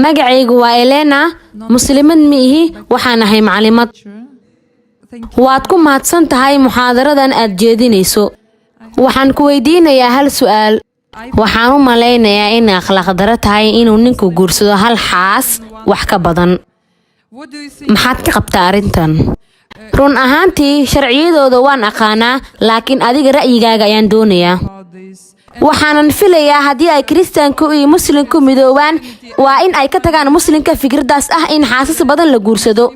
magacaygu waa Elena, muslimad miihi waxaan ahay maclimad. Waad ku mahadsan tahay muxaadaradan aad jeedinayso. Waxaan ku weydiinayaa hal su'aal. Waxaan u maleynayaa in akhlaaq daro tahay inuu ninku guursado hal xaas wax ka badan. Maxaad ka qabtaa arrintan? Run ahaantii sharciyadooda waan aqaanaa, laakiin adiga ra'yigaaga ayaan doonayaa. waxaanan filayaa haddii ay Kiristaanku iyo Muslimku midoobaan waa in ay ka tagaan Muslimka fikradaas ah in xaasas badan la guursado.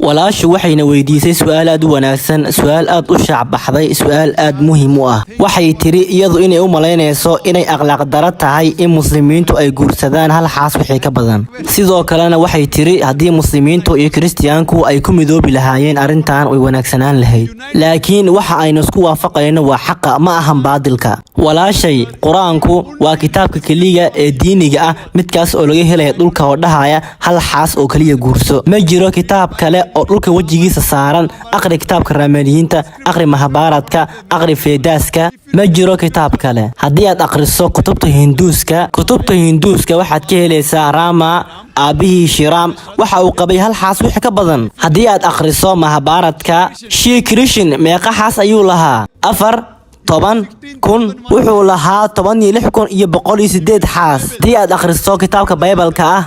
walaashu waxayna weydiisay su'aal aad u wanaagsan, su'aal aad u shaac baxday, su'aal aad muhiim u ah. waxay tiri iyadu inay u maleynayso inay akhlaaq daro tahay in muslimiintu ay guursadaan hal xaas wixii ka badan. sidoo kalena waxay tiri haddii muslimiintu iyo Kiristaanku ay ku midoobi lahaayeen arrintan way wanaagsanaan lahayd. laakiin waxa aynu isku waafaqayno waa xaqa ma ahan baadilka. walaashay quraanku waa kitaabka kaliya ee diiniga ah midkaas oo laga helay dhulka oo dhahaya hal xaas oo kaliya guurso. ma jiro kitaab kale oo dhulka wajigiisa saaran. aqri kitaabka Raamaaniyiinta, aqri Mahabhaaratka, aqri Vedaska. ma jiro kitaab kale. haddii aad aqriso kutubta Hinduuska waxaad ka helaysaa Rama aabihii Shiram waxa uu qabay hal xaas wixii ka badan. haddii aad aqriso Mahabhaaratka, Shri Krishna meeqa xaas ayuu lahaa? 10,000 wuxuu lahaa 16,108 xaas. haddii aad akhristo kitaabka Baybalka ah,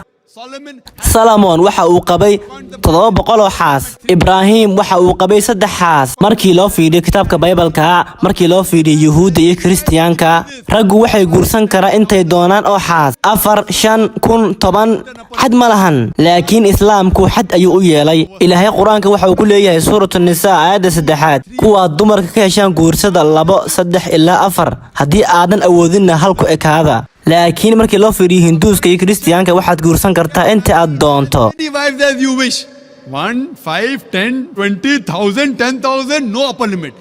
Solomon waxa uu qabay 700 xaas. Ibrahim waxa uu qabay 3 xaas. markii loo fiiriyo kitaabka Baybalka, markii loo fiiriyo Yahuudda iyo Kiristaanka, raggu waxay guursan karaan intay doonaan oo xaas 4, 5, 10 xad ma lahan. laakiin Islaamku xad ayuu u yeelay. Ilaahay Quraanka waxa uu ku leeyahay suuratu Nisaa aayadda 3 kuwa dumarka ka heshaan guursada 2, 3 ilaa 4 haddii aadan awoodinna hal ku ekaada. laakiin markii loo fiiriyo Hinduuska iyo Kiristaanka waxaad guursan kartaa inta aad doonto. 1, 5, 10, 20,000, 10,000, no upper limit.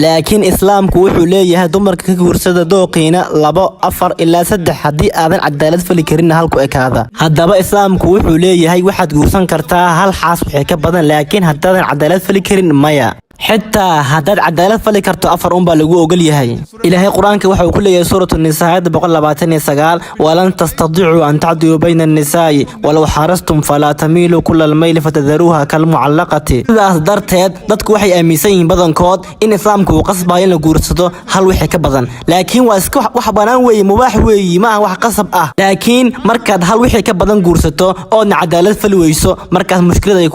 laakiin Islaamku wuxuu leeyahay dumarka ka guursada dooqiina 2, 4 ilaa 3 haddii aadan cadaalad fali karin hal ku ekaada. haddaba Islaamku wuxuu leeyahay waxaad guursan kartaa hal xaas wixii ka badan, laakiin haddaadan cadaalad fali karin maya. xitaa haddaad cadaalad fali karto 4 baa lagu ogol yahay. ilaahay Quraanka waxa uu ku leeyahay suuratu Nisaa 129 walan tastadiicu an ta'dilu bayna an-nisaa'i walaw harastum fala tamilu kullal mayl fatadharuha kal mu'allaqati. sidaas darteed dadku waxay aaminsan yihiin badankood in Islaamku uu qasbayo in la guursado hal wixii ka badan, laakiin waa iska wax banaan weeye, mubaax weeye, ma aha wax qasab ah. laakiin markaad hal wixii ka badan guursato oo cadaalad fali weyso markaas mushkilad ay